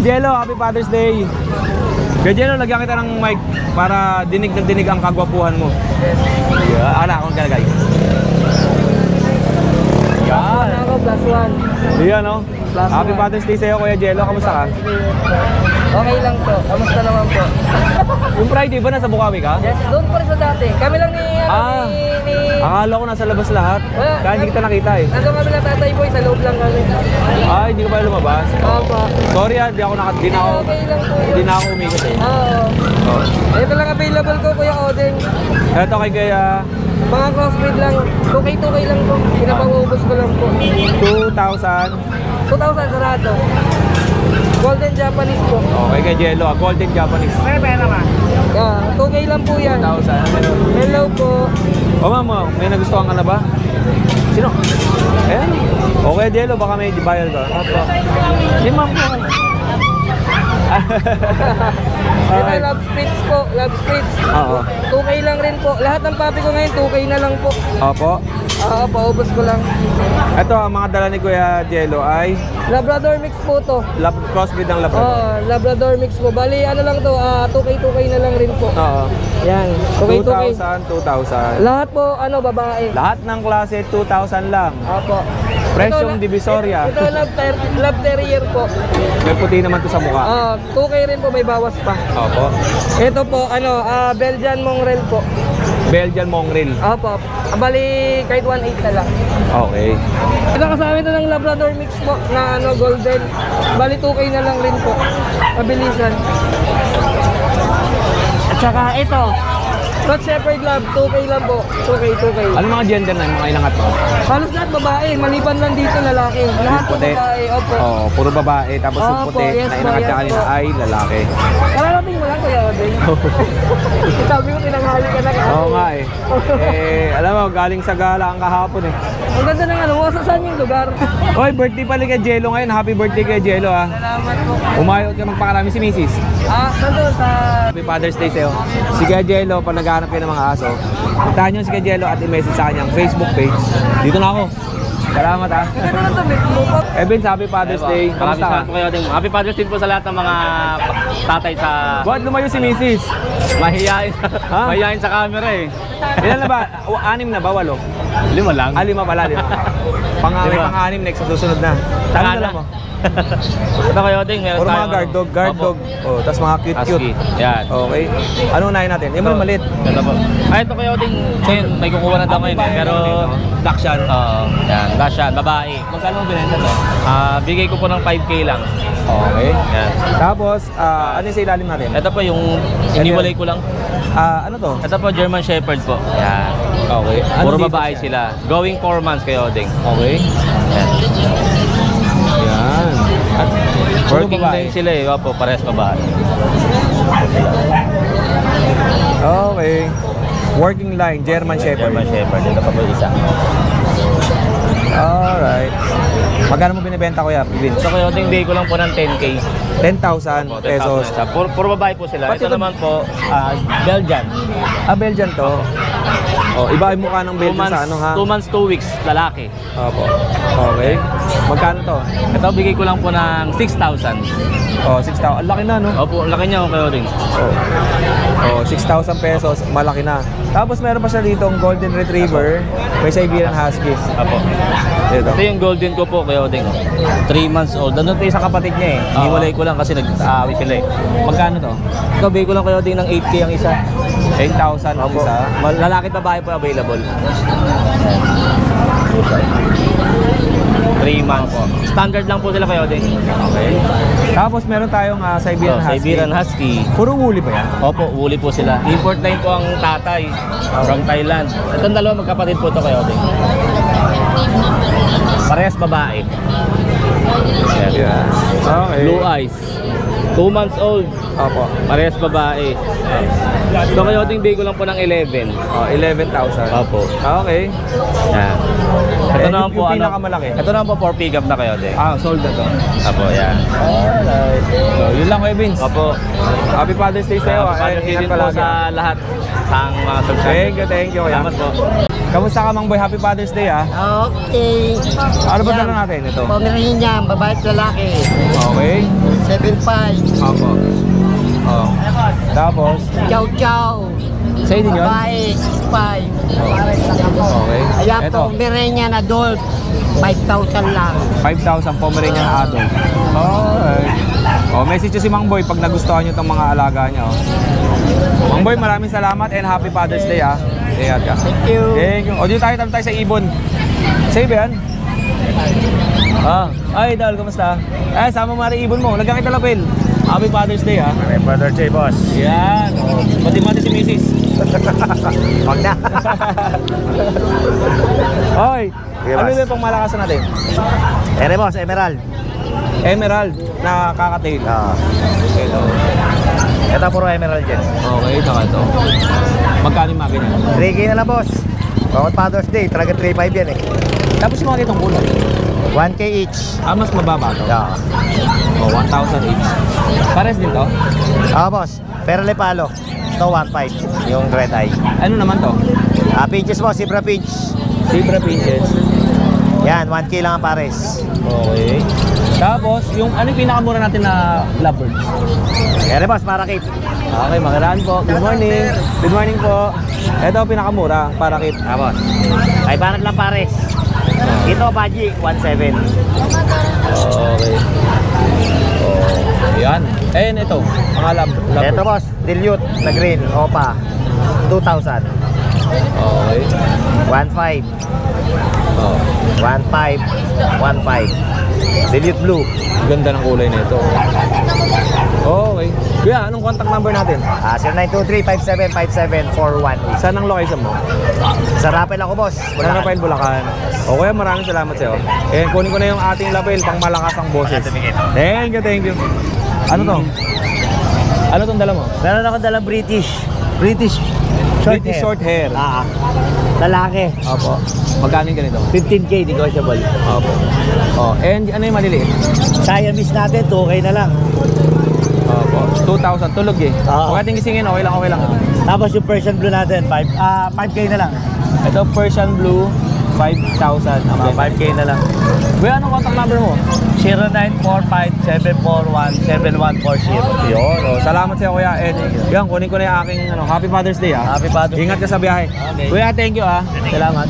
Jello, happy Father's Day. Kaya Jello, lagyan kita ng mic para dinig na dinig ang kagwapuhan mo. Yeah, akong kalagay. Yan. Ako, +1. Yan, no? Happy Father's Day sa'yo, Kuya Jello. Kamusta ka? Okay lang po. Kamusta naman po? Yung Friday ba nasa Bukawi ka? Yes, doon pa rin sa dati. Kami lang ni... Akala ko nasa labas lahat. Kaya hindi kita nakita eh. Nandun kami lang Tatay Boy, sa loob lang kami. Ay, hindi ka pa lumabas? Opo. Sorry ah, di na ako umikot eh. Oo. Ito lang available ko, Kuya Odeng. Ito kay Kuya... Mga crossbreed lang. 2K lang po. Pinapangubos ko lang po. 2,000. 2,000 sarado. Golden Japanese po. Okay, kay Jello ah. Golden Japanese. May pera ba? Yeah, 2K lang po yan. 2,000. Hello po. O ma'am, may nagustuhan ka na ba? Sino? Ayan. Okay, Jello, baka may bayad ka. Opo. Si ma'am po. Ito, love spritz po. Love spritz. Oo. 2K lang rin po. Lahat ng papi ko ngayon, 2K na lang po. Opo. Oo, paubos ko lang. Ito, ang mga dala ni Kuya Jello ay Labrador mix po to. crossbreed ng Labrador. Oo, Labrador mix po. Bali, ano lang to, 2K na lang rin po. Oo. Yan, 2K. 2,000. Lahat po, babae. Lahat ng klase, 2,000 lang. Opo. Presyong Divisoria. Ito, love terrier po. May puti naman to sa mukha. 2K rin po, may bawas pa. Opo. Ito po, Belgian Mongrel po. Belgian Mongrel. Opo. Bali, kahit 1.8 na lang. Okay. Ito kasama ito ng Labrador mix po na golden. Bali 2K na lang rin po. Mabilisan. At saka ito, Scott Shepherd Lab, 2K lang po. 2K. Ano mga gender na mga ilang ato? Halos lahat babae, maliban lang dito lalaki. Lahat po Puti. babae, opo. Oo, puro babae. Tapos yung Opo, puti yes na po, inangat yes ka kanina po. ay lalaki. Kararating mo lang, Kuya Odeng. Sabi ko, tinanghali ka na Oo nga eh. Alam mo, galing sa gala ang kahapon eh. Ang ganda ng mo, saan yung lugar? Oy, birthday pala kay Jello ngayon. Happy birthday kay Jello ah. Salamat po. Umayot ka magpakarami si Mrs. Nandun sa... Happy Father's Day sa'yo. Si Kuya Jello, pag naghahanap kayo ng mga aso, puntahan nyo si Kuya Jello at i-message sa kanyang Facebook page. Dito na ako. Salamat ah. Ganda na ito, Mick mo po. Evans, Happy Father's Day. Kamusta ka? Happy Father's Day po sa lahat ng mga tatay sa... Bakit lumayo si Mrs.? Mahihain. Mahihain sa camera eh. Ilan na ba? 6 na ba? 8? 5 lang. 5 pala, 5. Pang-anim next sa susunod na. Tanong na mo. Ito kayo ding, meron Puro tayo. mga guard dog. Oh, tapos mga cute. Husky. Yan. Okay. Ano unahin natin? Yung malit. Ito po. Ito kayo ding, may kukuha na daw ngayon eh. Pero... Dakshan. Oo. Yan. Dakshan. Babae. Magkano mo binenta to? Bigay ko po ng 5K lang. Okay. Yan. Tapos, ano yung sa ilalim natin? Ito po yung iniwalay ko lang. Ano to? Ito po German Shepherd po. Yan. Okay. Puro dito babae siya? sila. Going 4 months kayo ding. Okay. Yan. Yan. At Working din sila eh. Opo, parehas babae. Okay. Working line, German Shepherd. German Shepherd. Ito pa po isa. Alright. Magkano mo binibenta ko ya, Vince? Ito kayo ding bigay ko lang po ng 10K. 10,000 pesos. Puro babae po sila. Pati Ito naman po, Belgian. Belgian to. Oh, iba yung mukha ng Belgian sa ano ha? 2 months, 2 weeks, lalaki. Opo. Okay. Magkano to? Ito bigay ko lang po ng 6,000. Oh, 6,000. Ang laki na, no? Opo, laki niya kayo ding. Oh, 6,000 pesos. Malaki na. Tapos meron pa siya dito ang Golden Retriever. May Siberian Husky. Opo. Ito yung golden ko po kayo ding. 3 months old. Nandun tayo sa kapatid niya eh. Iniwalay ko lang kasi nag-aaway sila eh. Magkano to? Ito bigay ko lang kayo ding ng 8K ang isa. 10,000 ang isa. Lalaki at babae po available. 3 months. Standard lang po sila kayo din. Okay. Tapos meron tayong Siberian Husky. Siberian Husky. Puro woolly pa yan? Opo, woolly po sila. Import line po ang tatay from Thailand. Itong dalawa magkapatid po ito kayo din. Parehas babae. Yeah. Okay. Blue eyes. 2 months old. Opo. Parehas babae. So kayo ding bigo lang po ng 11. Oh, 11,000. Opo. Okay. Yan. Ito naman po, yung pinakamalaki. Ito naman po, 4 pick up na kayo ding. Sold na to. Opo, yan. Alright. So, yun lang Kuya Vince. Opo. Happy Father's Day sa'yo. Father's Day din po sa lahat ang mga subscribers. Thank you. Kuya. Salamat po. Kamusta ka, Mang Boy? Happy Father's Day, ha? Okay. Ano ba Yan. dala natin ito? Pomeranian, babae at lalaki. Okay. 7'5". Opo. Oh. Tapos, Chow chow. sa'yo din yun? Babae, 6'5". Okay. Ayan, Ito, Pomeranian adult. 5,000 lang. 5,000 Pomeranian adult. Alright. Oh, message nyo si Mang Boy pag nagustuhan nyo itong mga alaga nyo. Mang Boy, maraming salamat and Happy Father's Day, ha? Ingat ka. Thank you. Thank you. O, dito tayo sa Ibon. Sa'yo ba yan? Ay, Idol, kamusta? Sama mo rin Ibon mo. Lagyan kita lapel. Happy Father's Day, ha? Happy Father's Day, boss. Yan. Mati-mati si Mrs. Wag na. Hoy, Okay, ano boss. yung pang malakasan natin? Ere, boss, Emerald. Emerald na kakatail. Ito. Ito puro Emerald yan. Okay, saka ito. Magkano yung mga ganyan? 3K na lang, boss. Bawat Father's Day, talaga 3.5 yan eh. Tapos yung mga itong kulay. 1K each. Mas mababa to. Oh, 1,000 each. Pares din to? Boss. Perle Palo. Ito 1.5. Yung red eye. Ano naman to? Pinches mo, Zebra Pinch. Zebra pinches. Yan, 1K lang ang pares. Okay. Tapos, yung ano yung pinakamura natin na lovebirds? Ere, boss, Marakit. Okay, magandaan po. Good morning. Good morning po. Ito pinakamura, parakit. Boss. Ay, parang lang pares. Ito, Baji, 1.7. Okay. Oh, yan. Ito, mga lovebirds. Ito, boss, Dilute na green, Opa. 2,000. Okay. 1.5. Oh, 1.5. 1.5. Dilute Blue. ganda ng kulay nito. Okay. Kuya, anong contact number natin? 0923-5757-418. Saan ang location mo? Sa Rappel ako, boss. Sa Rafael, Bulacan. O kuya, maraming salamat sa'yo. Eh, kunin ko na yung ating lapel pang malakas ang boses. Thank you, thank you. Ano to? Ano tong dala mo? Meron ako dalang British British short hair. Lalaki. Opo. Magkano yung ganito? 15K negotiable. Opo. Oh, and ano yung maliliit? Siamese natin, 2K na lang. Opo. 2,000. Tulog eh. Oo. Huwag natin gisingin. Okay lang, okay lang. Tapos yung Persian Blue natin, 5K na lang. Ito, Persian Blue, 5,000. Okay. 5K na lang. Kuya, anong contact number mo? 0945-741-7140. Yun. Oh, salamat sa'yo, kuya. And yan, kunin ko na yung aking Happy Father's Day, ha? Happy Father's Day. Ingat ka sa biyahe. Okay. Kuya, thank you, ha? Salamat.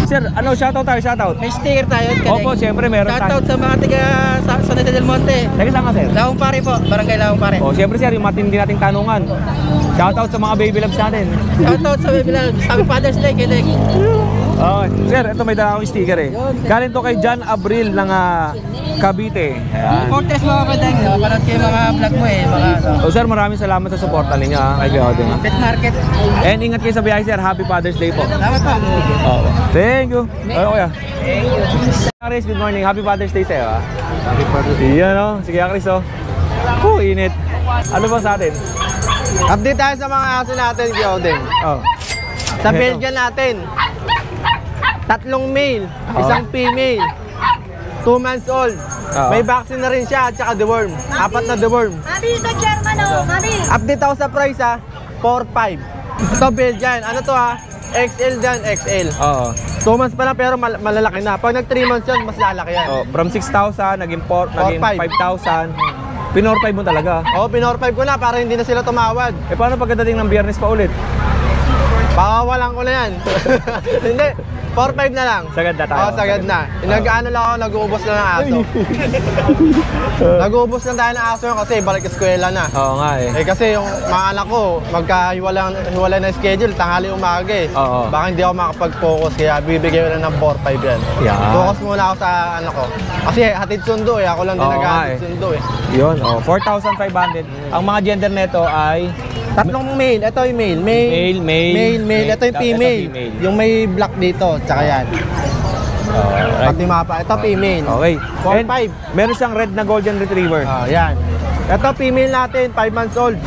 Sir, shoutout tayo, shoutout. May sticker tayo. Opo, siyempre, meron Shoutout tayo. sa mga taga San Jose del Monte. Teka, saan ka, sir? Lawang Pare po, Barangay Lawang Pare. Oh, siyempre, sir, yung matindi nating tanungan. Shoutout sa mga baby loves natin. Shoutout sa Baby Loves. Happy Father's Day, Kilig. Okay. Sir, ito may dala akong sticker eh. Galing to kay John Abril ng Cavite. Ayan. Fortress mga kapatid, napanood ko yung mga vlog mo eh. Mga So, sir, maraming salamat sa suporta ninyo, ha? Kay Kuya Oding, ha? pet market. And ingat kayo sa biyahe, sir. Happy Father's Day po. Salamat po. Okay. Thank you. Okay, kuya. Chris, good morning. Happy Father's Day sa'yo, ha? Happy Father's Day. Yan, oh. Sige, Chris, oh. Init. Ano ba sa atin? Update tayo sa mga aso natin, Kyodeng. Oh. Sa Ito. Belgian natin, 3 male, Oh. 1 female, 2 months old. Oh. May vaccine na rin siya at saka deworm. 4 na deworm. Mami, ito German oh, mami. Update ako sa price ha, 4-5. Ito Belgian, ano to ha? XL dyan, XL. Oo. 2 months pa lang pero malalaki na. Pag nag 3 months yan, mas lalaki yan. Oh, from 6,000, naging 4,500. 5,000. Pinorpay mo talaga. Oo, pinor 5 ko na para hindi na sila tumawad. Eh, paano pagdating ng Biyernes pa ulit? Pakawalan ko na yan. Hindi, 4-5 na lang. Sagad na tayo. Oo, sagad na. Nag-ano lang ako, nag-uubos lang ng aso. Nag-uubos lang tayo ng aso yun kasi balik eskwela na. Oo nga eh. Eh kasi yung mga anak ko, magkahiwalay na schedule, tanghali umaga eh. Oo. Baka hindi ako makapag-focus kaya bibigay ko na ng 4-5 yan. Yan. Focus muna ako sa anak ko. Kasi hatid sundo eh, ako lang din Oo nga nag-hatid eh. sundo eh. Yun, oh. 4,500. Ang mga gender neto ay 3 male, ito yung male. Male. Male. Ito yung female. Ito female. Yung may black dito, tsaka yan. Alright. Pati mapa. Ito female. Okay. 4-5. And meron siyang red na golden retriever. Yan. Ito, female natin, 5 months old.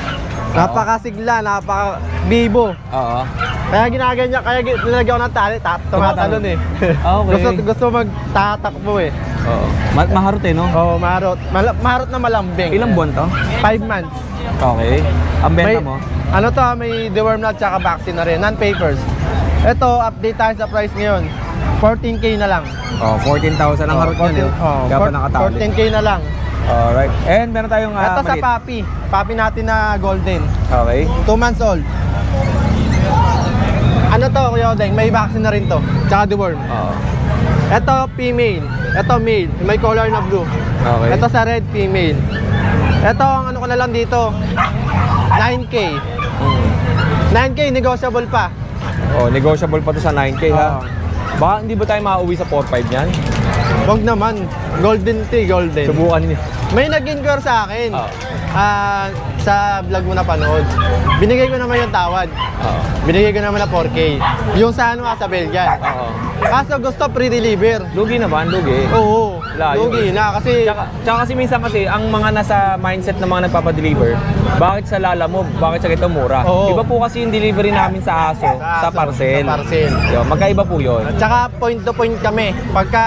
Napakasigla, napaka-bibo. Oo. Kaya ginaganyan, kaya nilagyan ko ng tali, tumatalon eh. Okay. gusto magtatakbo eh. Oo. Maharot eh, no? Oo, marot. Marot na malambing. Ilang buwan to? 5 months. Okay. Ang benta mo? Ano to, may deworm na tsaka vaccine na rin, non-papers. Ito, update tayo sa price ngayon. 14K na lang. Oh, 14,000 ang harot niya. Kaya pa nakatali. 14K na lang. Alright. And meron tayong Ito sa maliit. puppy. Puppy natin na golden. Okay. 2 months old. Ano to, Kuya Odeng? May vaccine na rin to. Tsaka deworm. Oo. Ito, female. Ito, male. May color na blue. Okay. Ito sa red, female. Ito, ang ano ko na lang dito. 9K. 9K, negotiable pa. Oh, negotiable pa to sa 9K ha. Oo. Baka hindi ba tayo makauwi sa 4-5 niyan? Wag naman. Golden tea, golden. Subukan niyo. May nag-inquire sa akin. Oo. Sa vlog mo na panood. Binigay ko naman yung tawad. Oo. Binigay ko naman na 4K. Yung sa ano sa Belgian. Oo. Kaso gusto pre-deliver. Lugi naman, lugi. Oo. Layo. Lugi na kasi Tsaka kasi minsan kasi ang mga nasa mindset ng mga nagpapadeliver, bakit sa Lalamove, bakit sa ito mura? Oo. Iba po kasi yung delivery namin sa ASO, sa parcel. Sa parcel. Yun, magkaiba po yun. At saka point to point kami. Pagka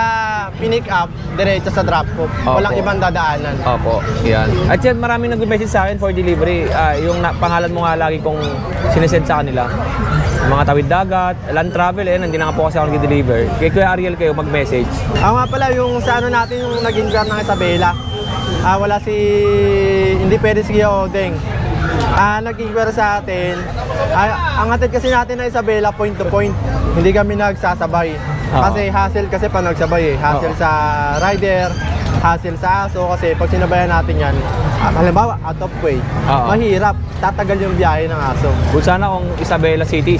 pinick up, diretso sa drop off. Walang Opo. ibang dadaanan. Opo, yan. At yan, maraming nag-message sa akin for delivery. Yung pangalan mo nga lagi kong sinesend sa kanila. Mga tawid dagat, land travel, hindi na nga po kasi ako nag-deliver. Kay Kuya Ariel kayo mag-message. Nga pala, yung sa ano natin, yung nag-inquire ng Isabela. Wala si... Hindi pwede si Kuya Odeng. Nag-inquire sa atin. Ang hatid kasi natin na Isabela, point to point. Hindi kami nagsasabay. Kasi hassle kasi pa nagsabay eh. Hassle sa rider, hassle sa aso. Kasi pag sinabayan natin yan, halimbawa, out of way, mahirap. Tatagal yung biyahe ng aso. Kung sana kung Isabela City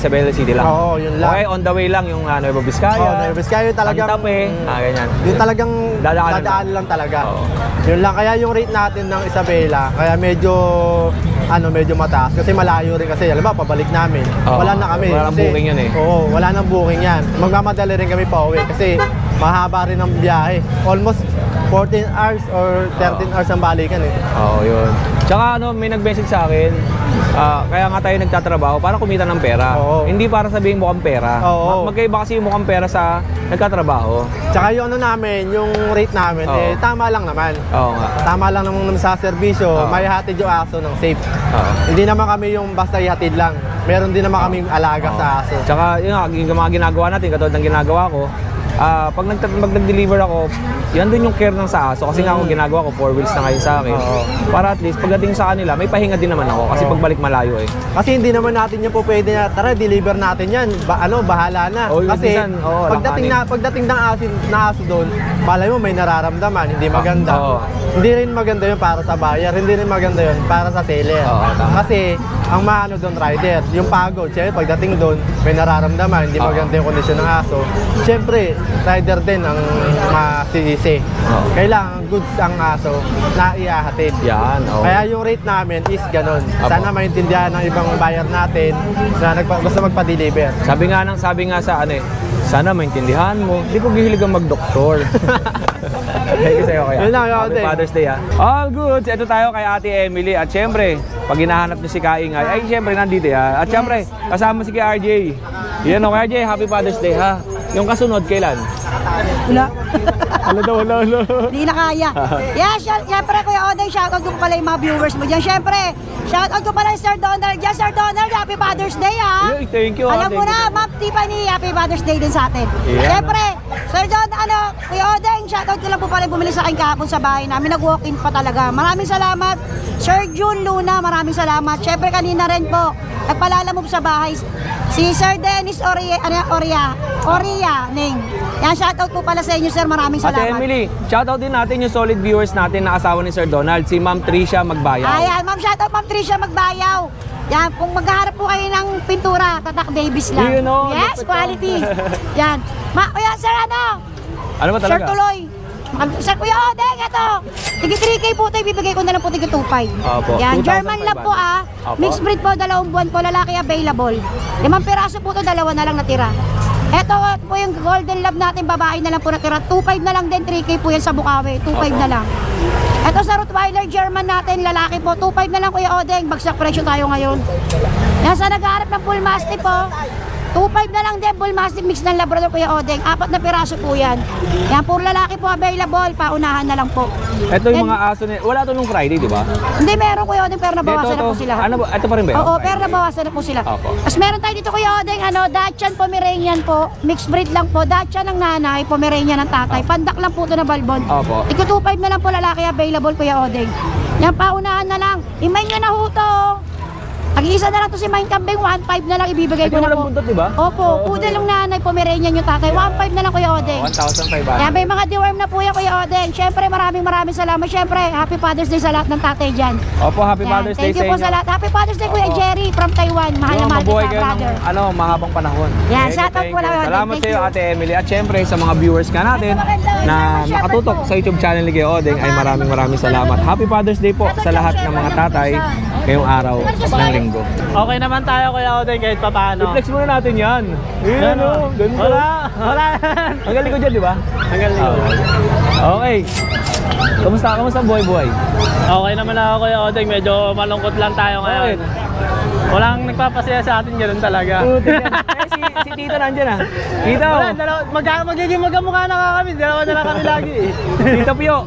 lang. Oo, yun lang. Okay, on the way lang yung Nueva Vizcaya. Nueva Vizcaya yung talagang... Antape, ganyan. Yung talagang Dadaanan lang talaga. Oo. Yun lang, kaya yung rate natin ng Isabela, kaya medyo mataas. Kasi malayo rin kasi, alam ba, pabalik namin. Oo. Wala na kami. Wala nang Kasi- booking yan eh. Oo, wala nang booking yan. Magmamadali rin kami pa uwi kasi mahaba rin ang biyahe. Almost 14 hours or 13 hours ang balikan eh. Oo, yun. Tsaka may nag-message sa akin, kaya nga tayo nagtatrabaho para kumita ng pera. Oo. Hindi para sabihin mukhang pera. Oo. Magkaiba kasi yung mukhang pera sa nagtatrabaho. Tsaka yung namin, yung rate namin, Oo. tama lang naman. Oo nga. Tama lang naman sa serbisyo, Oo. may hatid yung aso ng safe. Oo. Hindi naman kami yung basta ihatid lang. Meron din naman kaming alaga sa aso. Tsaka yun nga, yung mga ginagawa natin, katulad ng ginagawa ko, pag nag-deliver ako, yan din yung care ng sa aso. Kasi nga ako ginagawa ko, 4 wheels na ngayon sa akin. Oo. Para at least pagdating sa kanila, may pahinga din naman ako. Kasi Oo. pagbalik malayo eh. Kasi hindi naman natin yung po pwede na, tara, deliver natin yan. Bahala na. Oo, yun Kasi minsan, oo, pagdating ng aso doon, malay mo may nararamdaman, hindi maganda. Oo. Hindi rin maganda yun para sa buyer, hindi rin maganda yun para sa seller. Oo, tama. Kasi ang maano doon rider, yung pagod. Siyempre, pagdating doon, may nararamdaman, hindi Oo. maganda yung kondisyon ng aso. Siyempre, rider din ang masisisi. Oo. Kailangan goods ang aso na iahatid. Yan, oo. Kaya yung rate namin is ganun. Sana maintindihan ng ibang buyer natin na gusto magpa-deliver. Sabi nga sa sana maintindihan mo, di ko gihilig ang mag-doktor. Thank you sa'yo kaya. Yun lang, Happy Ate. Father's Day All goods. Ito tayo kay Ate Emily. At syempre, pag hinahanap niyo si Kaingay, ay syempre nandito At syempre, kasama si RJ. Yan o, RJ, Happy Father's Day ha. Yung kasunod, kailan? Wala. Wala. Hindi na kaya. Yeah, syempre Kuya Odeng, shoutout ko pala yung mga viewers mo dyan. Syempre, shoutout ko pala yung Sir Donald dyan. Sir Donald, Happy Father's Day ha. Yay, thank you. Alam mo thank na, you. Ma'am Tiffany, Happy Father's Day din sa atin. Yeah. Syempre, Sir John, Kuya Odeng, shoutout ko lang po pala yung bumili sa akin kahapon sa bahay namin. Nag-walk-in pa talaga. Maraming salamat. Sir June Luna, maraming salamat. Syempre, kanina rin po, nagpalalamove sa bahay. Si Sir Dennis Oria, Ning. Yan, shoutout po pala sa inyo, sir. Maraming Ate salamat. Emily, shoutout din natin yung solid viewers natin na asawa ni Sir Donald, si Ma'am Tricia Magbayaw. Ayan, ma'am, shoutout Ma'am Tricia Magbayaw. Yan, kung maghaharap po kayo ng pintura, Tatak Davis lang. You know, Yes, quality. Yan. Kuya, sir, Ano ba Sir talaga? Tuloy. Sir Kuya Odeng, ito. Tigi 3K po ito, ibibigay ko na lang po tigi 2.5. Opo, Yan, 2,500. German lang po Opo. Mixed breed po, 2 buwan po, lalaki available. 5 piraso po ito, 2 na lang natira. Ito po yung Golden Lab natin, babae na lang po natira. 2.5 na lang din, 3K po yan sa Bukawi. 2.5 na lang. Ito sa Rottweiler German natin, lalaki po. 2.5 na lang Kuya Odeng, bagsak presyo tayo ngayon. Yan sa naghahanap ng Bull Mastiff po. 2.5 na lang din, Bull Mastiff mix ng Labrador Kuya Odeng. 4 na piraso po yan. Yan, puro lalaki po available, paunahan na lang po. Ito yung mga aso nila. Wala to nung Friday, di ba? Hindi, meron Kuya Odeng, pero nabawasan na po sila. Ano ba? Ito pa rin ba yun? Oo, pero nabawasan na po sila. Opo. Tapos meron tayo dito Kuya Odeng, Dachshund Pomeranian po. Mixed breed lang po. Dachshund ng nanay, Pomeranian ng tatay. Pandak lang po ito na balbon. Opo. Ito 2.5 na lang po lalaki available Kuya Odeng. Yan, paunahan na lang. Imay nyo na ho to.Ag-iisa na lang to si Mine Kambing, 1.5 na lang ibibigay Ito ko na walang po. buntot, di ba? Opo, poodle ng nanay, Pomeranian yung tatay. 1.5 na lang Kuya Odeng. 1,500. Kaya may mga deworm na po yan Kuya Odeng. Siyempre maraming salamat. Siyempre, Happy Father's Day sa lahat ng tatay dyan. Opo, Happy Yan, Father's Day thank you sa po inyo. sa lahat. Happy Father's Day Kuya Opo. Jerry from Taiwan. Mahal na mahal Mabuhay kita, kayo ng brother. mahabang panahon. Yan, Thank you, shout out thank po you. lang. Salamat Thank sa iyo, you. Ate Emily. At syempre sa mga viewers ka natin na nakatutok sa YouTube channel ni Kuya Odeng ay maraming salamat. Happy Father's Day po sa lahat ng mga tatay ngayong araw ng linggo. Okay naman tayo Kuya Odeng kahit papaano. I-flex muna natin yan. Yan o, ganda. Wala. Ang galing ko dyan, di ba? Ang galing. Okay. Kamusta ang buhay-buhay? Okay naman ako Kuya Odeng, medyo malungkot lang tayo ngayon. Walang nagpapasaya sa atin, ganoon talaga. Si Tito nandyan ah. Tito! Wala, magiging magkamukha na kami, dalawa na lang kami lagi eh. Tito Pio!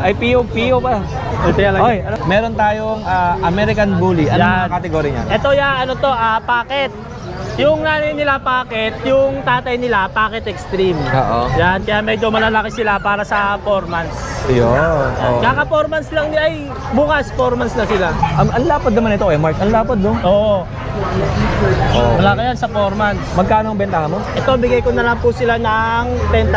Ay, Pio pa. Okay, meron tayong American Bully. Ano Yan. ang kategory niya? Ito packet. Yung nanay nila packet, yung tatay nila packet extreme. Oo. Yan, kaya medyo malalaki sila para sa 4 months. Yun. Oh. Kaka 4 months lang ay bukas 4 months na sila. Ang lapad naman ito eh, Mark. Ang lapad, no? Oo. Oh. Malaki yan sa 4 months. Magkano ang bentahan mo? Ito, bigay ko na lang po sila ng 10,000.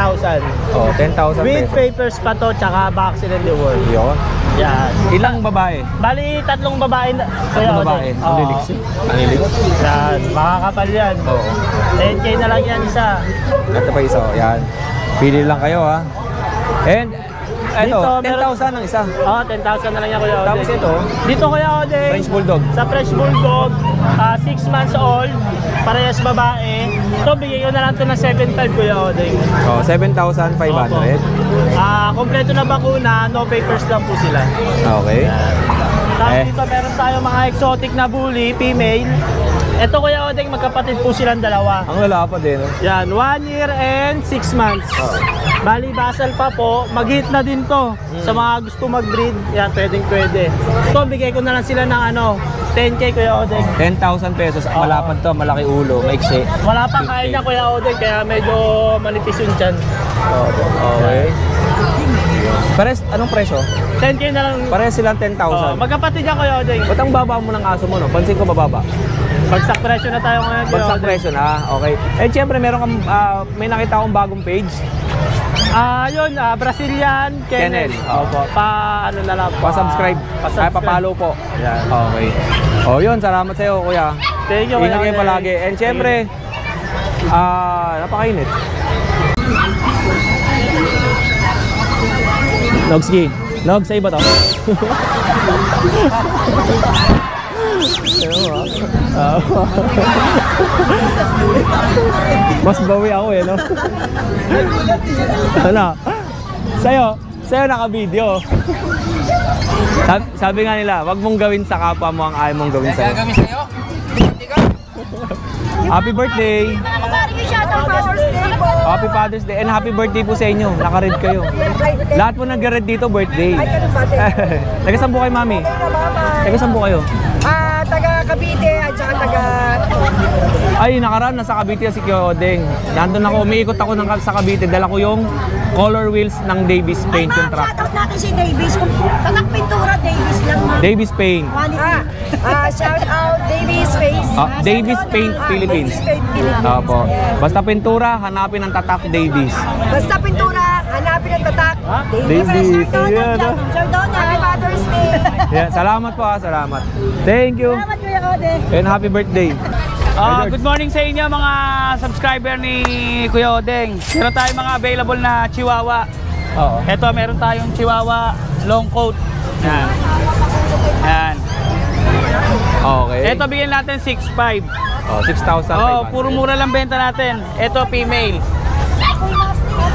Oh, 10,000 With pesos. papers pa to, tsaka vaccine and reward. Yun. Yan. Ilang babae? Bali, 3 babae na. Tatlong babae. Ang liliksi. Ang liliksi. Yan, makakapal yan. Oo. 10K na lang yan isa. Ito pa isa. Oh. Yan. Pili lang kayo ha. And, ito, Dito, meron- 10,000 ang isa. Oo, 10,000 na lang yan Kuya Odeng. Tapos ito, Dito Kuya Odeng. French Bulldog. Sa French Bulldog, 6 months old, parehas babae. Ito, bigay ko na lang ito ng 7,500 Kuya Odeng. Oh, 7,500. Kompleto na bakuna, no papers lang po sila. Okay. Tapos Eh. dito meron tayo mga exotic na bully, female. Ito Kuya Odeng, magkapatid po silang dalawa. Ang lalapad eh, no? Yan, 1 year and 6 months. Bali, basal pa po. Mag-hit na din to. Sa mga gusto mag-breed, yan, pwede. Ito, bigay ko na lang sila ng 10K Kuya Odeng. 10,000 pesos. Malapad to, malaki ulo, maiksi. Wala pa kain niya Kuya Odeng, kaya medyo manipis yung tiyan. Okay. Pares, anong presyo? 10K na lang. Pares silang 10,000. Magkapatid yan Kuya Odeng. Ba't ang baba mo ng aso mo, no? Pansin ko bababa. Bagsak presyo na tayo ngayon Kuya Bagsak Odeng. presyo na, okay. Eh, syempre, meron kang, may nakita akong bagong page. Yun, Brazilian Kennel. Kennel. Opo. Ano na lang. Pa-subscribe. Ay, pa-follow po. Yan. Okay. Oh, yun. Salamat sa'yo, kuya. Thank you, Kuya Ingat kayo Odeng. palagi. And syempre, napakainit. Nogski. Nog, sa iba to? Mas bawi ako eh, no? Ano? Sa'yo naka-video. Sabi nga nila, wag mong gawin sa kapwa mo ang ayaw mong gawin sa'yo. Gagawin sa'yo? Happy birthday! Happy Father's Day and happy birthday po sa inyo. Naka-red kayo. Lahat po nag-red dito, birthday. Taga saan po kayo, mami? Taga saan po kayo? Taga Cavite at saka taga... Ay, nakaraan, nasa Cavite si Kuya Odeng. Nandun ako, umiikot ako sa Cavite. Dala ko yung color wheels ng Davis Paint yung truck. Shoutout natin si Davis. Tatak pintura, Davis lang. Davis Paint. shout out Davis Face. Davis Paint Philippines. Opo. Basta pintura, hanapin ang tatak Davis. Basta pintura, hanapin ang tatak. Davis. Yan, no? Sir Donald. Happy Father's Day. Yan, salamat po salamat. Thank you. Salamat Kuya Ode. And happy birthday. Good morning sa inyo mga subscriber ni Kuya Odeng. Meron tayong mga available na Chihuahua. Oo. Ito, meron tayong Chihuahua long coat. Yan. Yan. Okay. Ito bigyan natin 6.5. Oh, 6,500. Oh, puro mura lang benta natin. Ito female.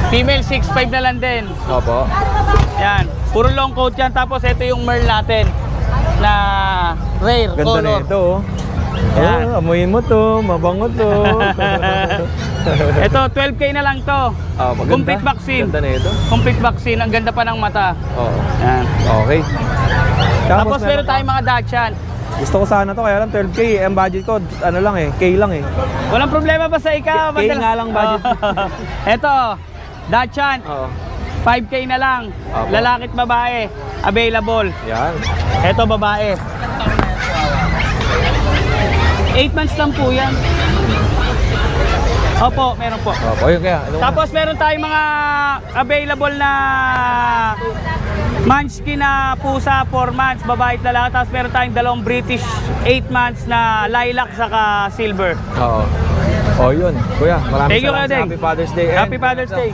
Female 6'5 na lang din. Opo. Yan. Puro long coat yan. Tapos ito yung merl natin na rare Ganda color. na ito. Yan. Oh, amuyin mo to, mabango to. Ito 12K na lang to. Oh, maganda. Complete vaccine. Ganda na ito. Complete vaccine. Ang ganda pa ng mata. Oh. Yan. Okay. Tapos meron tayong mga Dachshund. Gusto ko sana to, kaya lang 12K. Ang budget ko, ano lang eh, K lang eh. Walang problema basta ikaw. K nga lang budget. Ito, Dachshund. Oo. 5K na lang. Opo. Lalaki at babae. Available. Yan. Ito babae. 8 months lang po yan. Opo, meron po. Opo, yun kaya. Ano Tapos meron tayong mga available na Munchkin na pusa 4 months, babae at lalaki. Tapos meron tayong dalawang British 8 months na lilac saka silver. Oo. Oh, yun. Kuya, maraming Thank you, salamat Kuya sa Deng. Happy Father's Day. Happy Father's Day.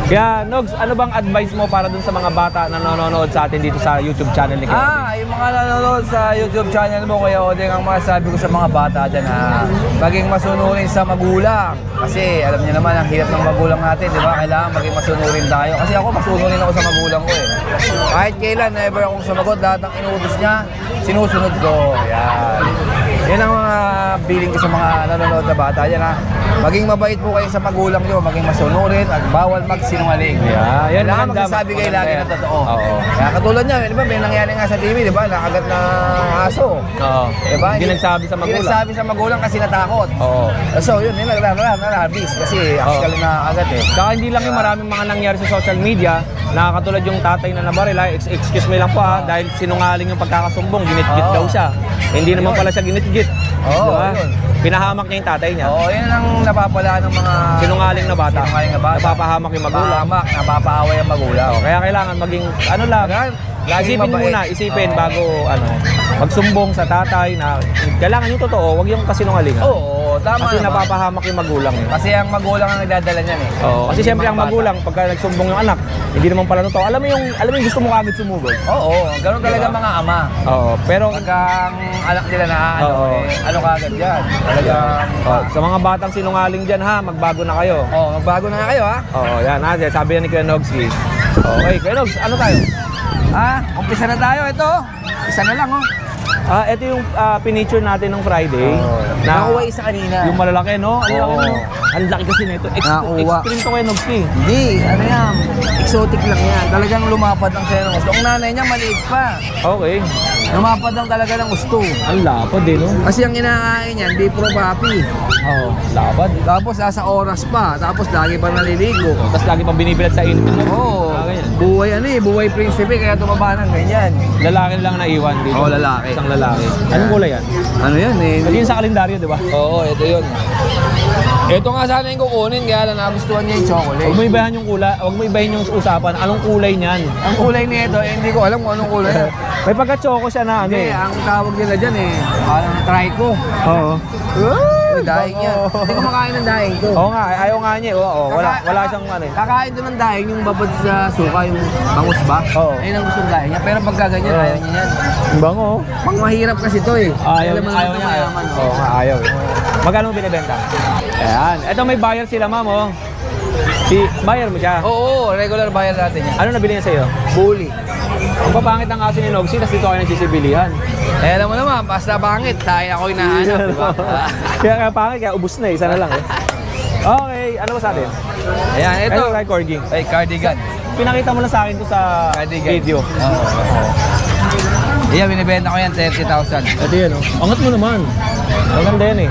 Kaya, Nogs, ano bang advice mo para dun sa mga bata na nanonood sa atin dito sa YouTube channel ni Kuya? Yung mga nanonood sa YouTube channel mo, Kuya Odeng, ang masasabi ko sa mga bata dyan, maging masunurin sa magulang. Kasi alam niyo naman, ang hirap ng magulang natin, di ba? Kailangan maging masunurin tayo. Kasi ako, masunurin ako sa magulang ko eh. Kahit kailan, never akong sumagot. Lahat ng inuutos niya, sinusunod ko. Yan. Yan ang mga feeling ko sa mga nanonood na bata dyan, ha. Maging mabait po kayo sa magulang nyo, maging masunurin at bawal magsinungaling. Yeah, yan Kailangan maganda. magsasabi kayo lagi na totoo. Oo. Kaya katulad niya, di ba, may nangyari nga sa TV, di ba, nakagat na aso. Oo. Di ba? Hindi nagsabi sa Hindi magulang. nagsabi sa magulang kasi natakot. Oo. So yun, yun naglalabis kasi actually na agad eh. Tsaka hindi lang yung maraming mga nangyari sa social media, nakakatulad yung tatay na nabaril, excuse me lang po ha, dahil sinungaling yung pagkakasumbong, ginit-git Oo. daw siya. Hindi naman pala siya ginit-git. Oo, Diba? yun. Pinahamak niya yung tatay niya. Oo, yun ang napapala ng mga Sinungaling na bata. Sinungaling na bata. Napapahamak yung magulang. Napapaaway ang magulang. Kaya kailangan maging, ano lang, Laging isipin mabait. muna, isipin Oo. bago, magsumbong sa tatay na kailangan yung totoo, wag yung kasinungalingan. Oo, tama Kasi naman. napapahamak yung magulang eh. Kasi ang magulang ang nagdadala niyan eh. Oo, kasi Hindi siyempre ang mga bata. magulang, pagka nagsumbong yung anak, hindi naman pala totoo. Alam mo yung gusto mo kagad sumugod. Oo, ganun talaga Diba? mga ama. Oo, pero Pagka ang anak nila na Oo. ano kagad yan. Talagang sa mga batang sinungaling dyan ha, magbago na kayo. magbago na nga kayo ha. Oo, yan ha, sabi yan ni Kuya Nogski. Okay, Kuya Nogs, ano tayo? Umpisa na tayo. Ito, isa na lang oh. Ito yung pinicture natin ng Friday. Nakuha isa kanina. Yung malalaki, no? Oo. Ang laki kasi nito. Nakuha. Extreme to Kuya Nogski. Hindi, ano yan, exotic lang yan. Talagang lumapad ang seno ng gusto. Ang nanay niya maliit pa. Okay. Lumapad lang talaga ng gusto. Ang lapad din, no? Kasi ang inakain niya, hindi pro papi. Oo, lapad. Tapos nasa oras pa, tapos lagi pa naliligo. Tapos lagi pang binibilat sa init. Oo, ganyan. buhay prinsipe, kaya tumaba ng ganyan. Lalaki lang naiwan dito. Oo, lalaki. Isang lalaki. Anong kulay yan? Ano yan eh? Kasi yun sa kalendaryo, di ba? Oo, ito yun. Ito nga sana yung kukunin, kaya lang nagustuhan niya yung chocolate. Huwag mo ibahin yung kulay, huwag mo ibahin yung usapan. Anong kulay niyan? Ang kulay nito, hindi ko alam kung anong kulay. May pagka-choco siya na ano Hindi, eh. ang tawag nila dyan eh, parang trico. Oo. Uy, daing yan. Hindi ko makain ng daing to. Oo nga, ayaw nga niya. Oo, wala siyang ano eh. Kakain doon ng daing, yung babad sa suka, yung bangus ba? Oo. Ayun ang gustong daing niya. Pero pagka ganyan, ayaw niya yan. Ang bango. Pang mahirap kasi to eh. Ayaw Alam mo niya. naman ito mayaman. Oo nga, ayaw eh. Magkano mo binibenta? Ayan. Ito may buyer sila, ma'am, oh. Buyer mo siya. Oo, regular buyer natin yan. Ano nabili niya sa'yo? Bully. Ang papangit ng aso ni Nogsi, tapos dito kayo nagsisibilihan. Eh, alam mo naman, basta bangit, tayo ako hinahanap, di ba? Kaya pangit, kaya ubus na eh. Isa na lang eh. Okay, ano ba sa atin? Ayan, ito. Ito kay Corgi. Ay, cardigan. Pinakita mo lang sa akin to sa Cardigan. video. Oo. Ayan, binibenta ko yan, 30,000. Ito yan, oh. Angat mo naman. Maganda yan eh.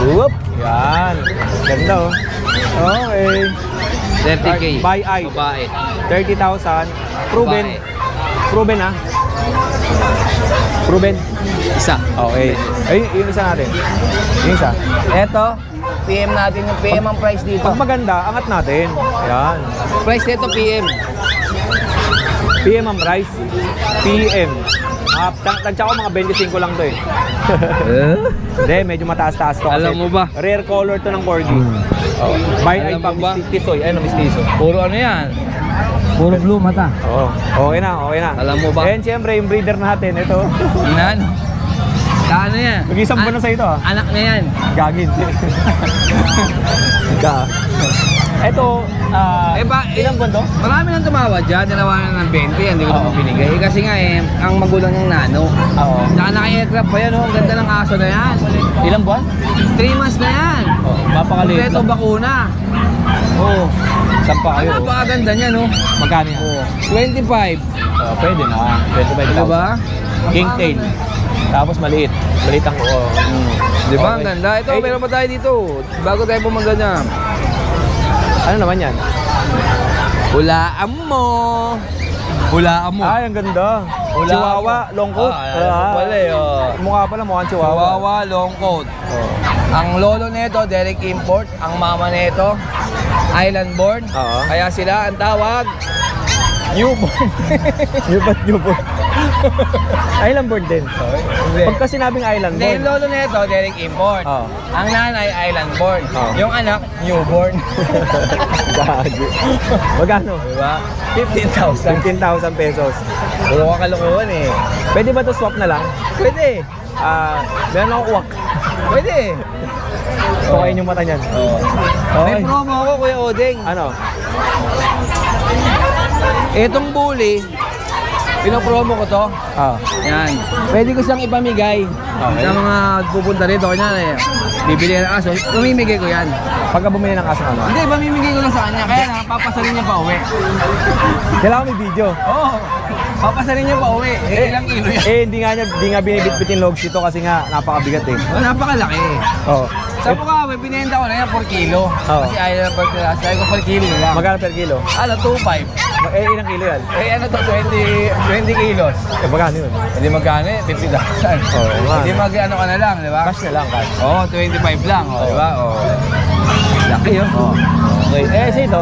Whoop! Yan. Ganda, oh. Okay. 30K. Buy eye. Babae. 30,000. Proven. Babae. Proven, ha? Proven. Isa. Okay. Ay, yung isa natin. Yung isa. Ito, PM natin yung PM ang price dito. Pag maganda, angat natin. Yan. Price nito PM. PM ang price. PM. Tansya ko mga 25 lang to eh. Hindi, medyo mataas-taas to kasi. Alam mo ba? Rare color to ng Corgi. Oh. By eye Alam pa, mo ba? mistiso. Ayun, mistiso. Puro ano yan? Puro blue mata. Oo. Okay na, okay na. Alam mo ba? And siyempre, yung breeder natin, ito. Inan. Ano yan? Mag-isang buwan na sa ito, Anak na yan. Gagin. Ito, ilang buwan to? Marami nang tumawad dyan, tinawanan ng 20 yan, hindi ko naman binigay. Kasi nga ang magulang ng nano. Oo. Saka naka-aircraft pa yan, ang ganda ng aso na yan. Ilang buwan? 3 months na yan. Mapakaliit Kompleto lang. bakuna. Oo. Saan pa kayo? Napakaganda niya, no? Magkano yan? 25. Pwede na. 25,000. Diba? Kingtail. Tapos maliit. Maliit ang Diba? Ang ganda. Ito, meron pa tayo dito. Bago tayo pumunta niya. Ano naman yan? Hulaan mo. Hulaan mo. Ay, ang ganda. Chihuahua, long coat. Pala Mukha pala, mukhang chihuahua. Chihuahua, long coat. Ang lolo nito, Derek Import. Ang mama nito, Island born. Kaya sila ang tawag, newborn. Newborn. Island born din. Pagka sinabing island Hindi, born. yung lolo nito, Derek Import. Ang nanay, Island born. Yung anak, newborn. Gagi. Magkano? Diba? 15,000. 15,000 pesos. Puro ka kalukuhan eh. Pwede ba to swap na lang? Pwede. Meron akong uwak. Pwede. Tukayin yung mata niyan. May promo ako, Kuya Odeng. Ano? Etong bully, pinopromo ko to. Yan. Pwede ko siyang ipamigay sa mga pupunta rito. Kanya bibili ng aso, mamimigay ko yan. Pagka bumili ng aso ano? Hindi, mamimigay ko lang sa kanya. Kaya lang, papasalin niya pa uwi. Kailangan may video. Oo. Papasalin niya pa uwi. Ilang kilo yan? Hindi nga binibitbitin logs ito kasi nga napakabigat eh. Napakalaki. Sa Pukawi, binenta ko na yan 4 kilo. Kasi ayaw na per kilo. Sabi ko 4 kilo lang. Magkano per kilo? 2.5. Ilang kilo yan? Ano to, 20 kilos. Magkano yun? Hindi magkano eh, 50,000. Hindi mag-ano ka na lang, di ba? Cash na lang, cash. 25 lang, di ba? Laki yun. Okay. Isa ito?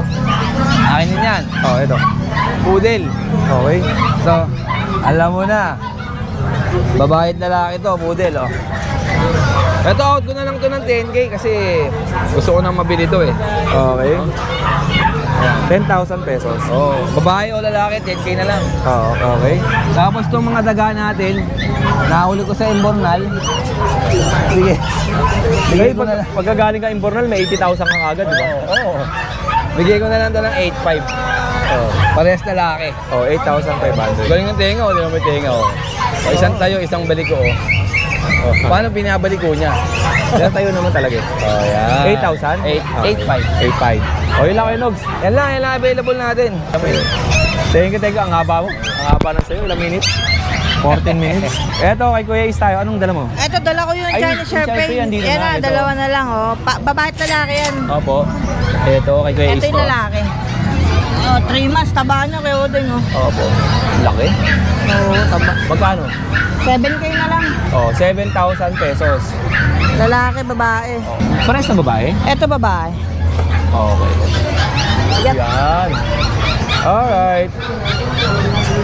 Akin din yan. Ito. Poodle. Okay. So, alam mo na. Babae at lalaki to, poodle, Ito, out ko na lang to ng 10K kasi gusto ko nang mabili to eh. Okay. 10,000 pesos. Babae o lalaki, 10K na lang. Okay. Tapos itong mga daga natin, nahuli ko sa Imbornal. Sige. Bigay ko na lang. Pagkagaling ka Imbornal, may 80,000 kang agad, di ba? Bigay ko na lang to ng 8.5. Parehas lalaki. 8,500. Galing ng tenga o, di naman tenga o. Isang tayo, isang balik ko o. Paano binabalik ko niya? Yan tayo naman talaga eh. Yan. 8,000? 8.5. 8,500. Yun lang kayo, Nogs. Yan lang available natin. Thank you, ang haba mo. Ang haba ng sayo, ilang minutes? 14 minutes. Eto, kay Kuya Is tayo. Anong dala mo? Eto, dala ko yung Ay, China yung Sharpei. Sharpei, andito Yan na, na, ito. dalawa na lang, babae at lalaki yan. Opo. Eto, kay Kuya Is Ito yung lalaki. 3 months, taba niya kay Odeng, Opo. Laki. taba. Magkano? 7K na lang. 7,000 pesos. Lalaki, babae. Pares na babae? Ito, babae. Okay. Yan. Alright.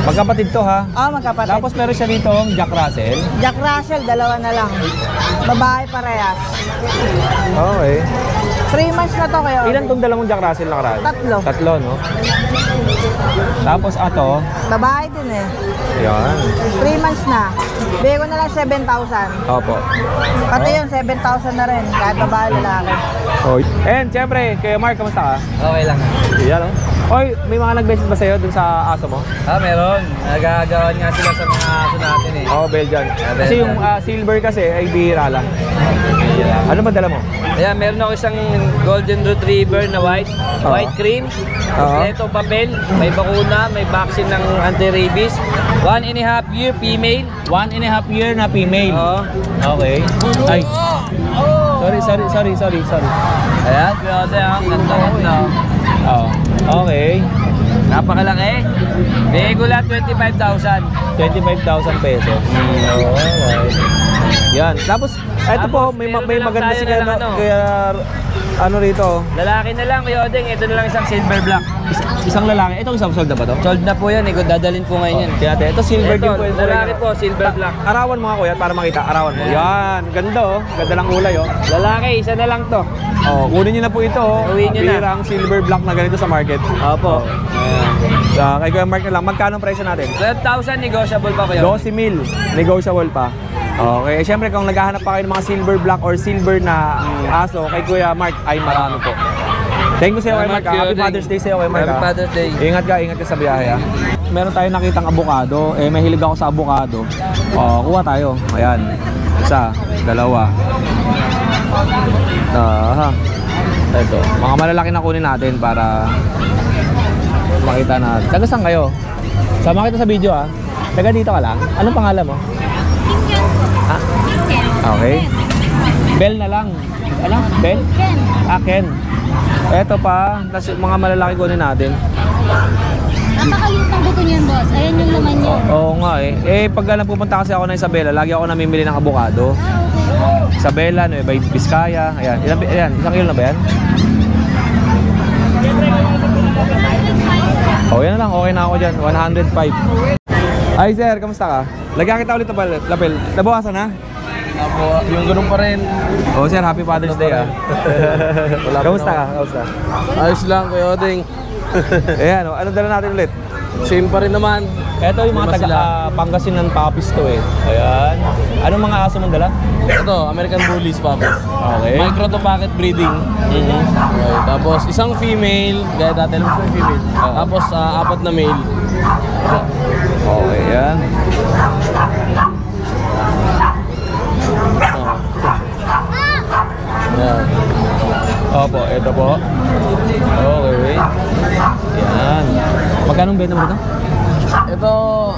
Magkapatid to ha. Magkapatid. Tapos meron siya dito Jack Russell. Jack Russell, dalawa na lang. Babae parehas. Okay. 3 months na to kayo. Ilan tong dalawang Jack Russell nakaraan? Tatlo, no? Tapos ato. Babae din eh. Yan. 3 months na. Bigay ko na lang 7,000. Opo. Pati yun, 7,000 na rin. Kahit babae, lalaki. And syempre, kay Mark, kamusta ka? Okay lang. Yan, no? Oy, may mga nag-message ba sa'yo dun sa aso mo? Meron. Nagagawan nga sila sa mga aso natin eh. Belgian. Kasi yung silver kasi ay bihira lang. Ano ba dala mo? Ayan, meron ako isang golden retriever na white cream. Ito papel, may bakuna, may vaccine ng anti-rabies. 1.5 year female. 1.5 year na female. Okay. Ay. Sorry. Ayan, grabe ang ganda. Okay. Napakalaki. Bigay ko lahat 25,000. 25,000 pesos. Okay. Yan. Tapos, ito po, may maganda si kaya ano rito. Lalaki na lang, Kuya Odeng. Ito na lang isang silver black. Isang lalaki. Itong isang sold na ba to? Sold na po yan. Dadalhin po ngayon yan. Ito silver din po. Lalaki po, silver black. Arawan mo nga kuya para makita. Arawan mo. Yan. Ganda Ganda lang kulay Lalaki, isa na lang to. Kunin nyo na po ito Uwi nyo na. Ang silver black na ganito sa market. Opo. Kay Kuya Mark na lang. Magkano presyo natin? 12,000 negotiable pa, Kuya. 12,000. Negotiable pa. Okay, syempre kung naghahanap pa kayo ng mga silver black or silver na aso, kay Kuya Mark ay marami po. Thank you sa'yo kay Mark. Happy Father's Day sa'yo kay Mark. Happy Father's Day. Ingat ka sa biyahe ha. Meron tayong nakitang avocado. May hilig ako sa avocado. Kuha tayo. Ayan. Isa, dalawa. Ito. Mga malalaki na kunin natin para makita natin. Taga saan kayo? Sama kita sa video ha. Taga dito ka lang. Anong pangalan mo? Ha? Okay. Bell na lang. Ano? Bell? Ken. Ken. Eto pa, tas mga malalaki kunin natin. Napakaliit ng buto niyan, boss. Ayan yung laman niya. Oo nga pag pupunta kasi ako ng Isabela, lagi ako namimili ng avocado. Isabela, Nueva Vizcaya, ayan. Ayan, isang kilo na ba yan? Yan lang, okay na ako dyan, 105. Ay sir, kamusta ka? Lagyan kita ulit ng lapel. Nabawasan na? Yung ganun pa rin. Sir, happy Father's Day Kamusta ka? Ayos lang, Kuya Odeng. Ayan, ano dala natin ulit? Same pa rin naman. Ito yung mga taga Pangasinan Puppies to Ayan. Anong mga aso mong dala? Ito, American Bullies Puppies. Okay. Micro to packet breeding. Okay. Tapos isang female, gaya dati lang yung female. Tapos 4 na male. Okay, yan. Yan. Opo, ito po. Okay. Yan. Magkano benta mo ito? Ito,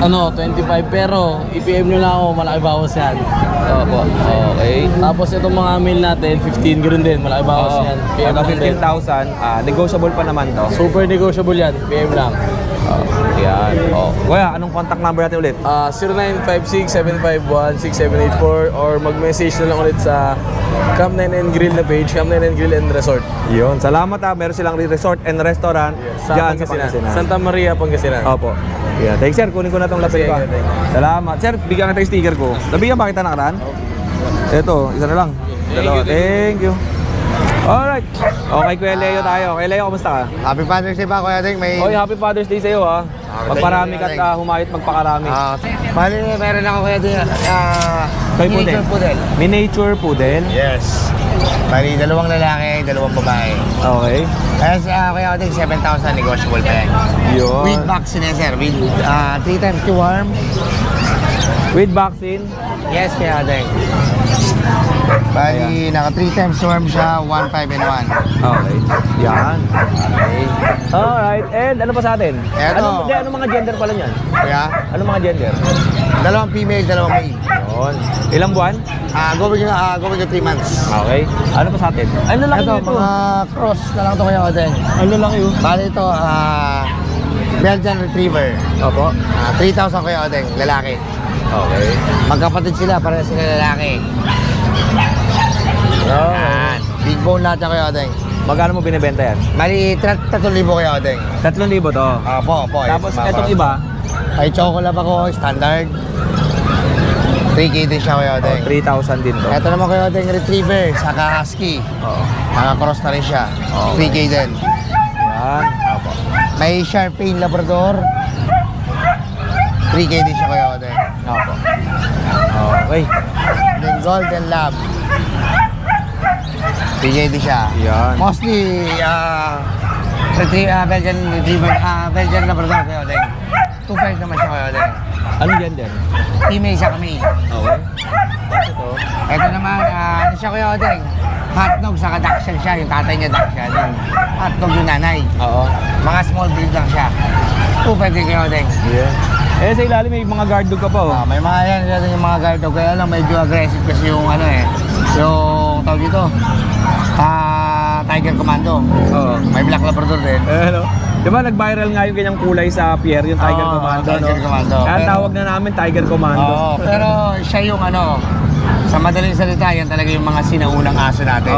25 pero i-PM nyo lang ako, malaki bawas yan. Opo, okay. Tapos itong mga male natin, 15 ganoon din, malaki bawas yan. PM Ito lang 15,000, negotiable pa naman to. Super negotiable yan, PM lang. Yan. Kuya, anong contact number natin ulit? 0956-751-6784 or mag-message na lang ulit sa Camp 9 Grill na page, Camp 9 Grill and Resort. Yun. Salamat Meron silang resort and restaurant dyan sa Pangasinan. Santa Maria, Pangasinan. Opo. Yeah. Thanks sir, kunin ko na itong lapel ko. Salamat. Sir, bigyan kita yung sticker ko. Nabigyan ba kita nakaraan? Ito, isa na lang. Dalawa. Thank you. Alright. Okay, Kuya Leo tayo. Kuya Leo, kamusta ka? Happy Father's Day ba, Kuya Ding? Happy Father's Day sa'yo ha. Magparami ka at humayot magpakarami. Bali, meron ako, Kuya Ding. Toy Miniature poodle. Miniature poodle? Yes. Bali, 2 lalaki, 2 babae. Okay. Kaya sa Kuya Ding, 7,000 negotiable pa yan. Yun. With vaccine yan, sir. With 3 times deworm. With vaccine? Yes, Kuya Ding. Bali, naka 3 times worm siya, 1, 5, and 1. Okay. Yan. Okay. Alright. And ano pa sa atin? Eto. Ano mga gender pala niyan? Kuya? Ano mga gender? 2 female, 2 male. Yun. Ilang buwan? Going to 3 months. Okay. Ano pa sa atin? Ano lang Ito, ito? mga cross na lang ito, Kuya Ding. Ano lang yun? Bali ito, Belgian Retriever. Opo. 3,000 Kuya Odeng, lalaki. Okay. Magkapatid sila, pareha sila lalaki. Yan. Big bone lahat yan Kuya Odeng. Magkano mo binibenta yan? Bali, 3,000 Kuya Odeng. 3,000 to. Opo. Tapos itong iba? Ay, chocolate ako, standard. 3K din siya Kuya Odeng. 3,000 din to. Ito naman Kuya Odeng, Retriever, saka Husky. Naka-cross na rin siya. 3K din. Yan. Opo. May Sharpei Labrador. 3K din siya Kuya Odeng. Opo. Okay. Then Golden Lab. 3K din siya. Yan. Mostly, Belgian Retriever, Belgian Labrador Kuya Odeng. 2.5 naman siya Kuya Odeng. Ano gender? Female siya kami. Okay. Ito naman, ano siya Kuya Odeng? Hotdog, saka Dachshund siya. Yung tatay niya Dachshund. Hotdog yung nanay. Oo. Mga small breed lang siya. 2.5 din Kuya Odeng. Yeah. Sa ilalim may mga guard dog ka pa May mga yan, yung mga guard dog. Kaya lang medyo aggressive kasi yung yung tawag dito. Tiger Commando. Oo. May Black Labrador din. Hello. Diba nag-viral nga yung ganyang kulay sa Pierre, yung Tiger Commando, Tiger Commando. Kaya tawag na namin Tiger Commando. Pero siya yung sa madaling salita, yan talaga yung mga sinaunang aso natin.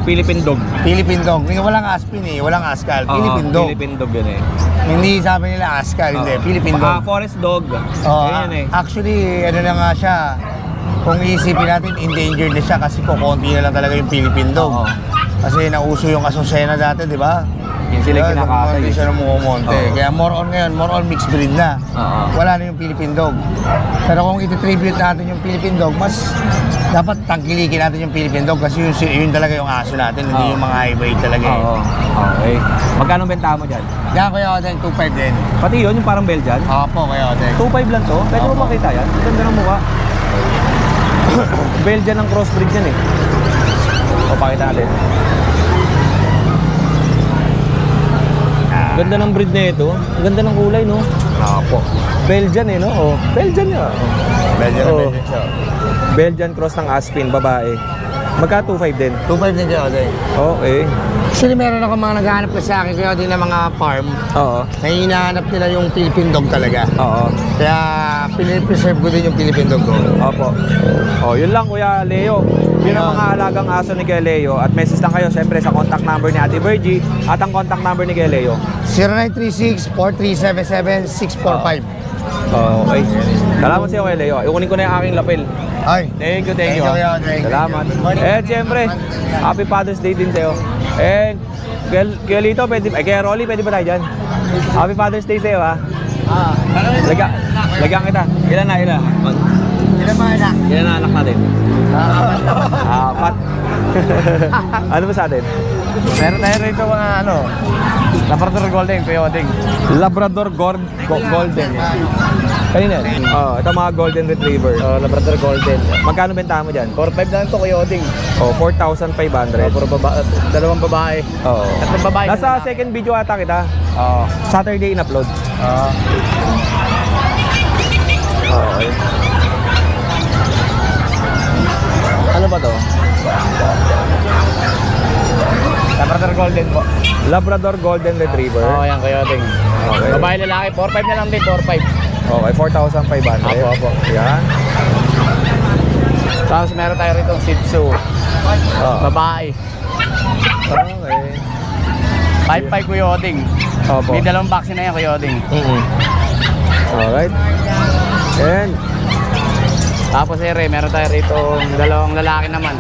Philippine Dog. Philippine Dog. Walang Aspin walang Askal. Philippine Dog. Philippine Dog yun Hindi sabi nila Askal, hindi. Philippine Dog. Forest Dog. Actually, na nga siya. Kung iisipin natin, endangered na siya kasi kukunti na lang talaga yung Philippine Dog. Kasi nauso yung Azucena dati, di ba? sila yung kinakatay. Hindi siya numumonte. Kaya more on mixed breed na. Wala na yung Philippine Dog. Pero kung iti-tribute natin yung Philippine Dog, mas dapat tangkilikin natin yung Philippine Dog kasi yun talaga yung aso natin, hindi yung mga high-weight talaga eh. Okay. Magkano bentahan mo dyan? Yan Kuya Odeng, 2.5 din. Pati yun, yung parang Belgian? Opo Kuya Odeng. 2.5 lang to? Pwede mo makita yan? Ganda ng mukha. Belgian ang crossbreed yan eh. O, pakita natin. Ganda ng breed na ito. Ang ganda ng kulay, no? Opo. Belgian eh, no? Oh, Belgian yan. Belgian na Belgian siya. Belgian cross ng Aspin, babae. Magka 2.5 din? 2.5 din Kuya Odeng. Okay. Actually, meron ako mga naghahanap ko sa akin Kuya Odeng ng mga farm. Oo. Na hinahanap nila yung Philippine Dog talaga. Oo. Kaya pinipreserve ko din yung Philippine Dog ko. Opo. Oh, yun lang Kuya Leo. Yun ang mga alagang aso ni Kuya Leo. At message lang kayo siyempre sa contact number ni Ate Virgie at ang contact number ni Kuya Leo. 0936-4377-645. Okay. Salamat sa iyo Kuya Leo. Ikunin ko na yung aking lapel. Ay. Thank you. Thank you, Kuya Odeng. Salamat. Siyempre, Happy Father's Day din sa'yo. Kuya Lito, Kuya Rolly, pwede ba tayo dyan? Happy Father's Day sa'yo, ha? Lagyan kita. Ilan na? Ilan mga anak? Ilan na anak natin? 4. Ano ba sa atin? Meron tayo rito mga Labrador Golden, Kuya Odeng. Labrador Golden. Kanina? Ito mga Golden Retriever. Labrador Golden. Magkano bentahan mo dyan? 4.5 na lang to Kuya Odeng. 4,500. Puro dalawang babae. Oo. Tatlong babae. Nasa second video ata kita. Saturday in-upload. Okay. Ano ba to? Labrador Golden po. Labrador Golden Retriever. Yan Kuya Odeng. Okay. Babae lalaki, 4.5 na lang din, 4.5. Okay, 4,500. Apo. Yan. Tapos meron tayo rito Shih Tzu. Babae. Okay. 5.5 Kuya Odeng. Opo. May dalawang vaccine na yan Kuya Odeng. Alright. And Tapos meron tayo rito dalawang lalaki naman.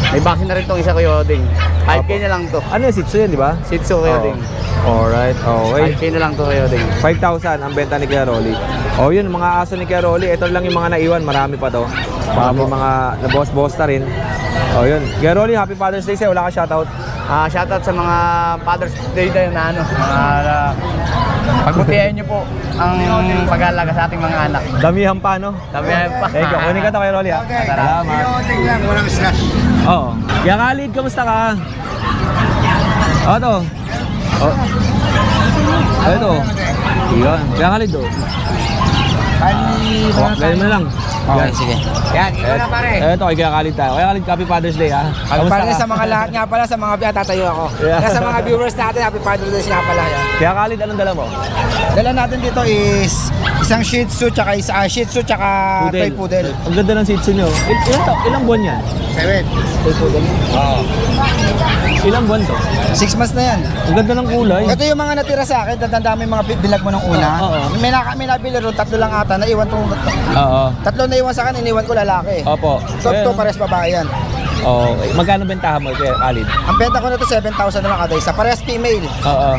May vaccine na rin itong isa Kuya Odeng. 5K na lang to. ano yung Shih Tzu yan, di ba? Shih Tzu Kuya Odeng. Alright, okay. 5K na lang to Kuya Odeng. 5,000 ang benta ni Kuya Rolly. Yun, mga aso ni Kuya Rolly. Ito lang yung mga naiwan. Marami pa to. Marami mga naboss-boss na rin. Yun. Kuya Rolly, Happy Father's Day sa'yo. Wala ka shoutout? Shoutout sa mga Father's Day tayo na pagbutihan nyo po ang pag-aalaga sa ating mga anak. Damihan pa, no? Damihan pa. Thank you. Kunin ka to Kuya Rolly, ha? Salamat. lang, walang slash. Oo. Kuya Khalid, kamusta ka? Ito. Ito. Iyon. Kuya Khalid, Ganyan mo na lang. Okay, sige. Yan, ikaw na pare. Ito, kay Kuya Khalid tayo. Kuya Khalid, Happy Father's Day, ha? Happy Father's Day sa mga lahat nga pala, sa mga tatayo ako. Yeah. Kaya sa mga viewers natin, Happy Father's Day nga pala yan. Kuya Khalid, anong dala mo? Dala natin dito is isang Shih Tzu tsaka Toy Poodle. Ang ganda ng Shih Tzu nyo. Ilang buwan yan? 7. Toy Poodle? Oo. Ilang buwan to? 6 months na yan. Ang ganda ng kulay. Ito yung mga natira sa akin, tatanda mo yung mga bilag mo nung una. Oo. May nabili ron, 3 lang ata, naiwan tong Oo. 3 naiwan sa akin, iniwan ko lalaki. Opo. Ito pares babae yan. Okay. Magkano bentahan mo, Kuya Khalid? Ang benta ko nito 7,000 na lang kada isa. Pares female. Oo.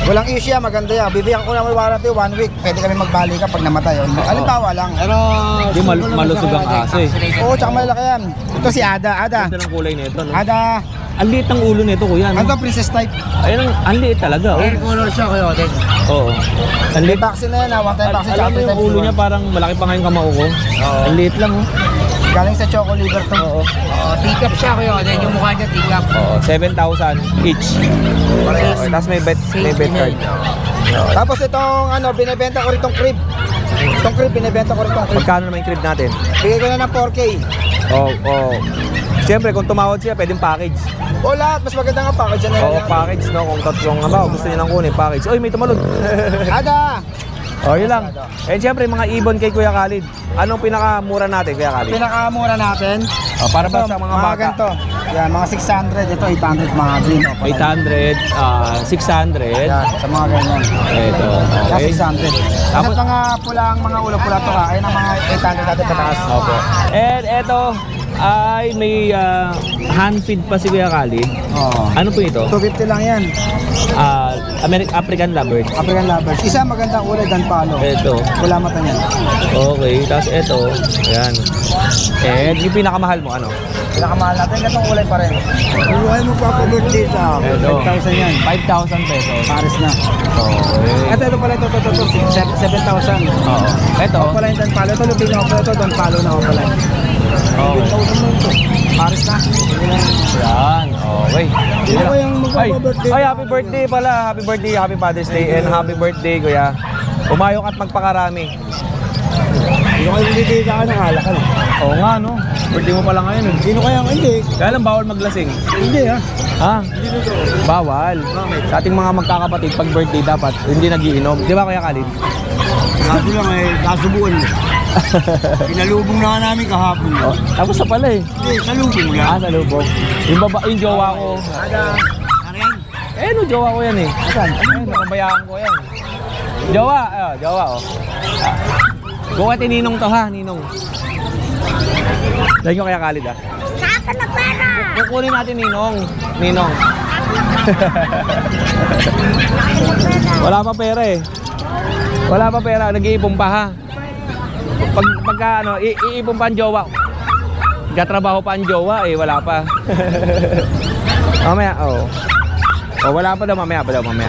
Walang issue yan, maganda yan. Bibigyan ko na may warranty 1 week. Pwede kami magbali ka pag namatay. Halimbawa lang. Pero Di malusog ang aso eh. oo, tsaka malaki yan. Ito si Ada. Ganda ng kulay nito, no? Ada. Ang liit ng ulo nito, kuya, no? Ano princess type? Ayun, ang liit talaga, oh. Hair color siya kayo, Odeng. Oo. Ang May liit. vaccine na yan, one time vaccine. Alam mo yung ulo niya parang malaki pa nga yung kamao ko. Ang liit lang, oh. Galing sa Choco Liver to. Oo. Teacup siya kayo, Odeng. Yung mukha niya, teacup. Oo, 7,000 each. Okay, tapos may bet card. Tapos itong binibenta ko rin itong crib. Itong crib, binibenta ko rin itong crib. Magkano naman yung crib natin? Bigay ko na ng 4K. Oo. Siyempre, kung tumawad siya, pwedeng package. O lahat, mas maganda nga package yan. Oo, package, no? Kung tatlong gusto niyo nang kunin, package. Oy, may tumalon. Ada! Yun lang. And siyempre, mga ibon kay Kuya Khalid. Anong pinakamura natin, Kuya Khalid? Pinakamura natin. Para ba Ito, sa mga bata? ganito. Yan, mga 600. Ito, 800 mga green. 800, 600. Yan, sa mga ganyan. Ito, Yan, okay. 600. Tapos mga pulang, mga ulo pula to ka. Ayun ang mga 800 natin pataas. Opo. And eto, Ay, may hand feed pa si Kuya Khalid. Oo. Ano po ito? 250 lang yan. African Lovebird. African Lovers. Isa magandang kulay, Dan Palo. Ito. Wala mata niyan. Okay, tapos ito. Ayan. And yung pinakamahal mo, ano? Pinakamahal natin, ganitong kulay pa rin. Kung kayo magpapabirthday sa Ito. 5,000 yan. 5,000 pesos. Pares na. Okay. Ito pala, ito, 7,000. Oo. Ito. Ako pala yung Dan Palo. Ito, lupin ako pala ito, Dan Palo na ako pala. Okay. 7,000 na ito. Pares na. Yan. Okay. Sino ko yung magpapabirthday? Ay, happy birthday pala. Happy birthday, happy Father's Day, and happy birthday, Kuya. Umayok at magpakarami. Sino kayo bibigay sa akin ng alakal? Oo nga, no? Birthday mo pala ngayon. Sino kaya? Hindi. Kaya lang, bawal maglasing. Hindi ha. Ha? Bawal. Sa ating mga magkakapatid, pag birthday dapat, hindi nagiinom. Di ba, Kuya Khalid? Kaso lang eh, kasubuan mo. Pinalubong na nga namin kahapon. Oh, tapos na pala eh. Hindi, salubong lang. Sa lubog. Yung jowa ko. No, jowa ko yan eh. Asan? Nakabayaan ko yan. Jowa, jowa oh. Buka Ninong to ha, Ninong. Dahil nyo Kaya Khalid ah. Saka na pera! Kukunin natin Ninong. Ninong. Wala pa pera eh. Wala pa pera, nag-iipon pa ha. Pagka ano, iipon pa ang jowa. Gatrabaho pa ang jowa eh, wala pa. Mamaya, oh. Oh, wala pa daw, mamaya pa daw, mamaya.